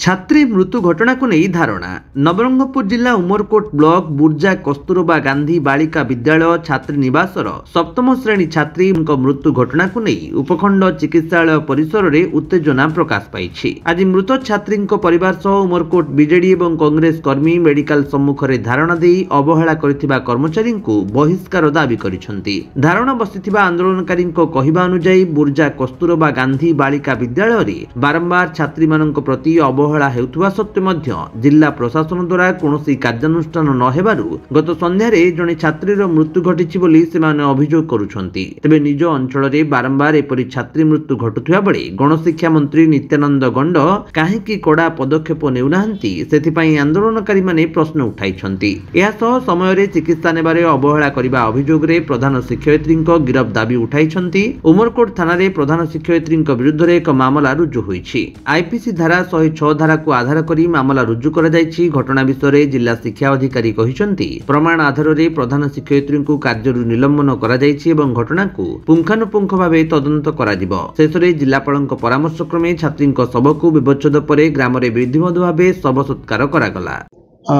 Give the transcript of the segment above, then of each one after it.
छात्री मृत्यु घटना को नहीं धारणा। नवरंगपुर जिला उमरकोट ब्लॉक बुर्जा कस्तूरबा गांधी बालिका विद्यालय छात्री निवासर सप्तम श्रेणी छात्री मृत्यु घटना को नहीं उपखंड चिकित्सालय परिसर में उत्तेजना प्रकाश पाई। आज मृत छात्री परिवार सह उमरकोट बीजेडी और कांग्रेस कर्मी मेडिकल सम्मुख में धारणा दे अवहेला करथिबा कर्मचारी को बहिष्कार दाबी करिसेंती। धारणा बसिथिबा आंदोलनकारी कहवा अनुसार बुर्जा कस्तूरबा गांधी बालिका विद्यालय में बारंबार छात्री मान प्रति अवहेला हेउथुवा सत्वे मध्य जिला प्रशासन द्वारा कौनसी कार्यानुष्ठान न हेबारु गत संध्यारे जने छात्रीर मृत्यु घटिछि बोली सेमाने अभियोग करुछंती। तेबे निज अंचल रे बारंबार एपरि छात्री मृत्यु घटुथुवा बेले गणशिक्षा मंत्री नित्यानंद गंड काहेकि कड़ा पदक्षेप नेउनाहंती सेथिपई आंदोलनकारी माने प्रश्न उठाइछंती। एहा सह समय रे चिकित्सा नेबारे अवहेला करिबा अभियोग रे प्रधान शिक्षयित्री गिरफ दाबी उठाइछंती। उमरकोट थाना रे प्रधान शिक्षयित्री विरुद्ध रे एक मामला रुजु होईछि। आईपीसी धारा 106 धारा को आधार करी मामला रुजु कर जायछि। घटना विषय रे जिला शिक्षा अधिकारी कहिसंती प्रमाण आधार रे प्रधान शिक्षयित्री को कार्यरु निलंबन करा जायछि एवं घटना को पुंखानुपुंख भावे तदंत करा जिवो। शेषरे जिलापालक परामर्श क्रमे छात्री शव को व्यवच्छेद पर ग्राम रे विधिवत भावे शव सत्कार करागला।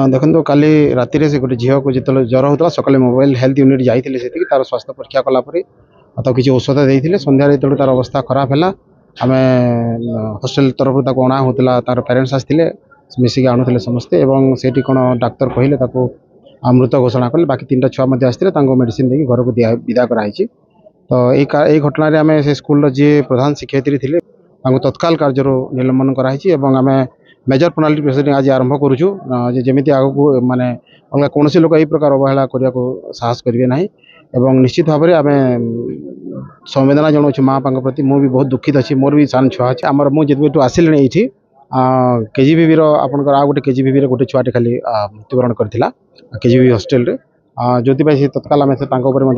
देखो काली राति से गोटे झील को जो ज्वर होता सकाले मोबाइल हेल्थ यूनिट जाइए से तार स्वास्थ्य परीक्षा कलापर किसी औषध देते सन्धार जो तार अवस्था खराब है आम हॉस्टेल तरफ अणा होता तार पेरेन्ट्स आसते मिसिक आणुले समस्ते से कौन डाक्तर कहले मृत घोषणा कले बाकी 3टा छुआ आसते मेडिसिन देकी घर को विदा कराई। तो यही घटना आम से स्कूल जी प्रधान शिक्षयित्री थे तत्काल कार्य निलंबन कराई। आम मेजर पेनाल्टी प्रोसीडिंग आज आरंभ करुचु जमी आगू माने अलग कौन लोक यही प्रकार अवहेला करने को साहस करेंगे ना। एवं निश्चित भाव में आम संवेदना जनाऊँ माँ बापा प्रति मुझे बहुत दुखित अच्छी मोर भी सान छुआ अच्छे आमर मुझे आसिले ये केजीबी आपंकर आ गए केजीबी गोटे छुआटे खाली मृत्युवरण करता केजीबी हॉस्टेल जो तत्काल आम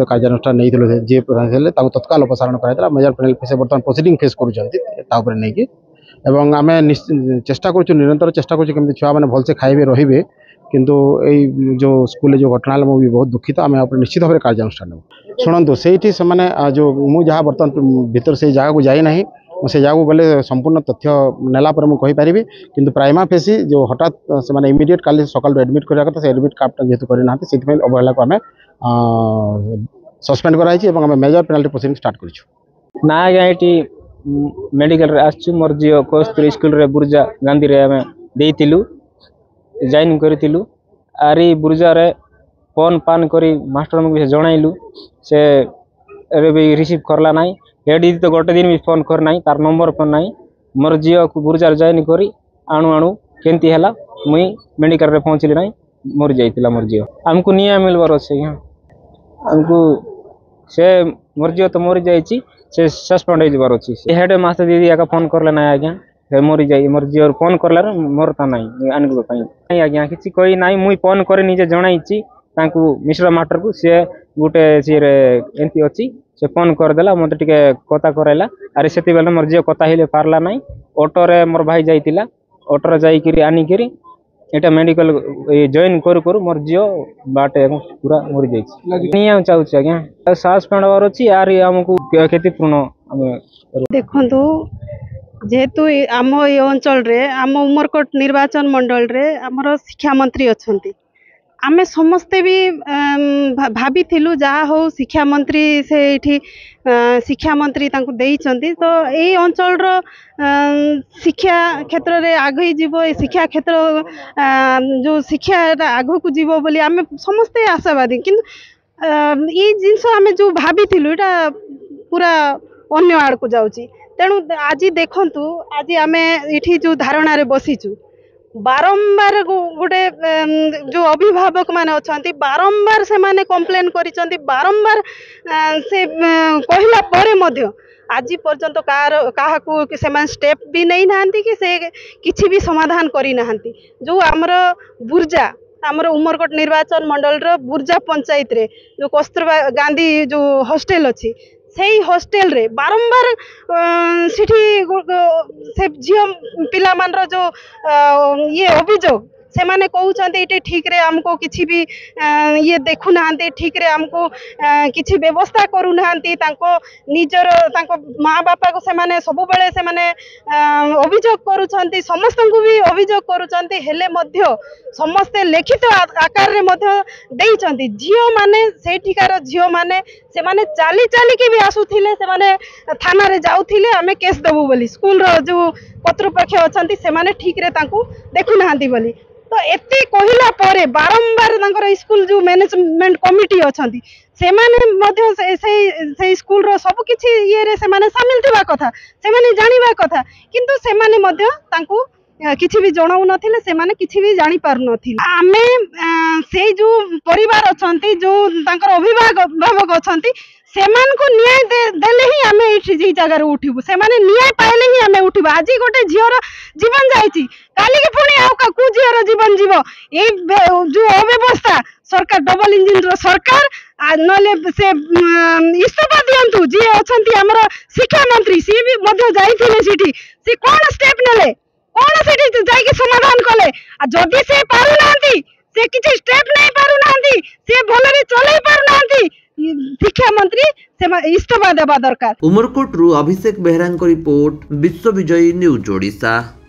कार्यानुष्ठान नहीं जी प्रधान थे तत्काल अपसारण कराइला मेजर पेनाल्टी फेस बर्तमान प्रोसीडिंग फेस कर एवं आम चेष्टा करूँ निरंतर चेष्टा करूँ छुआ मैंने भलसे खाइबे रहिबे किंतु यही जो स्कूल जो घटना है मुझे बहुत दुखित आम निश्चित भाव में कार्यानुष्ठान शुणु से जो मुझे जहाँ बर्तमान भीतर से जगह को जाइना से जगह गले संपूर्ण तथ्य नेला पर मुझे कहीपरि कि प्राइमा फेसी जो हठात से इमिडिएट काली सकाल एडमिट करवा कथा से एडमिट कार्ड जेहतु करना से अवहेला को आम सस्पेंड कराई मेजर पेनाल्टी प्रोसीडिंग स्टार्ट करूँ ना आज्ञा ये मेडिकल मोर झील कस्तूरी स्कूल रे बुर्जा गांधी रे आम देइतिलु जॉइन करितिलु आरी बुर्जा रे फोन पान करी मास्टर मुझे जनइलु से भी रिसीव करला नाई हेड तो गोटे दिन भी फोन कर नाई तार नंबर पर नाई मोर झील को बुर्जा जॉइन करी आणु आणु केंती हैला मुई मेडिकल रे पहुँचली नाई मर जाइतिला मोर झील हमको निया मिलबार अच्छे हमको से मोर झील तो मरी जाइछि से सस्पेंड हो जबार अच्छी हेड मास्टर दीदी आका फोन करले ना आज्ञा मरी जाए मोर झील फोन करला मरता नाई आने आज्ञा किसी कही ना मुई फोन कर निजे जनई मिश्र मास्टर को सी गोटे सी एमती अच्छी से फोन करदेला मत टे कथा कराइला अरे से मोर झील कथा हिले पारला नाई ऑटो रे मोर भाई जाइतिला ऑटो जाइकरी आनिकरी एटा मेडिकल जॉइन करू करू मोर झील बाटे पूरा मरी जाइए चाहूँ आज्ञा साहस पेड़वार अच्छी यार आमको क्षतिपूर्ण देखु जेहेतु आम ये अंचल रे आम उमरकोट निर्वाचन मंडल रे आमर शिक्षा मंत्री अच्छी आम समस्ते भी भाभी जहाँ हो शिक्षा मंत्री से ये शिक्षा मंत्री देइचंती तो यही अंचल रो शिक्षा क्षेत्र रे आगे जीव शिक्षा क्षेत्र जो शिक्षा आग को जीव बोली आम समस्ते आशावादी किंतु ये जिनस आम जो भाभी यहाँ पूरा अन्य आड़ को जाऊँगी तेणु आज देखंतु आज आम ये जो धारणा रे बसीचु बारंबार गोटे जो अभिभावक माने अच्छी बारंबार से माने कंप्लेन करिसंती बारंबार से कहला परे मध्य आज पर्यंत कहा से स्टेप भी नहीं नांती कि से किसी भी समाधान करी नांती जो आमर बुर्जा आमर उमरकोट निर्वाचन मंडल रो बुर्जा पंचायत रे जो कस्तूरबा गांधी जो हॉस्टेल अच्छी से हॉस्टेल रे बारंबार से झील पिला मान जो ये अभियोग सेमाने कहउछन्ति इटे ठीक रे हमको किछि भी ये देखु नाहंती ठीक रे हमको किछि व्यवस्था करू नाहंती तांको निजर तांको माँ बापा को सेमाने सब बेले सेमाने अभियोग करूछन्ति समस्तଙ୍କୁ भी अभियोग करूछन्ति हेले मध्य समस्ते लिखित आकार रे मध्य देइछन्ति झियो माने सेठिकार झियो माने सेमाने चाली चाली के भी आसुथिले सेमाने थाना रे जाउथिले आमे केस देबु बोली स्कूल रो जो पत्रपक्ष अछन्ति सेमाने ठीक रे तांको देखु नाहंती बोली तो एते कहिला परे बारंबार तांकर स्कूल जो मैनेजमेंट कमिटी अछन्ति सेमाने मध्य से स्कूल रो सब किछि ये रे सेमाने शामिल थिबा कथा सेमाने जानिबा कथा किंतु सेमाने मध्य तांको किछि भी जणाउ नथिले सेमाने किछि भी जानि पार नथिले आमे से जो परिवार अछन्ति जो तांकर अभिभावक अछन्ति सेमान को न्याय देले ही आमे ई जगह रे उठिबु सेमाने न्याय पाइले ही आमे उठिबु आज गोटे झियर जीवन जाईची काली के पुणी आउ का झियर जीवन जीव ए जो अव्यवस्था सरकार डबल इंजिन रो सरकार नले से इस्तीफा दियंतु जे अछन्ति हमर शिक्षा मंत्री सी भी मध्य जाईथिले सिठी से कोन स्टेप नेले कोन सिठी जाई के समाधान कले आ जदी से पारु नांती से किछि स्टेप नै पारु नांती से भलरे चलै पारु नांती शिक्षा मंत्री से इस्तीफा देबा दरकार। उमरकोट रु अभिषेक बेहरा रिपोर्ट विश्व विजयी न्यूज ओडिशा।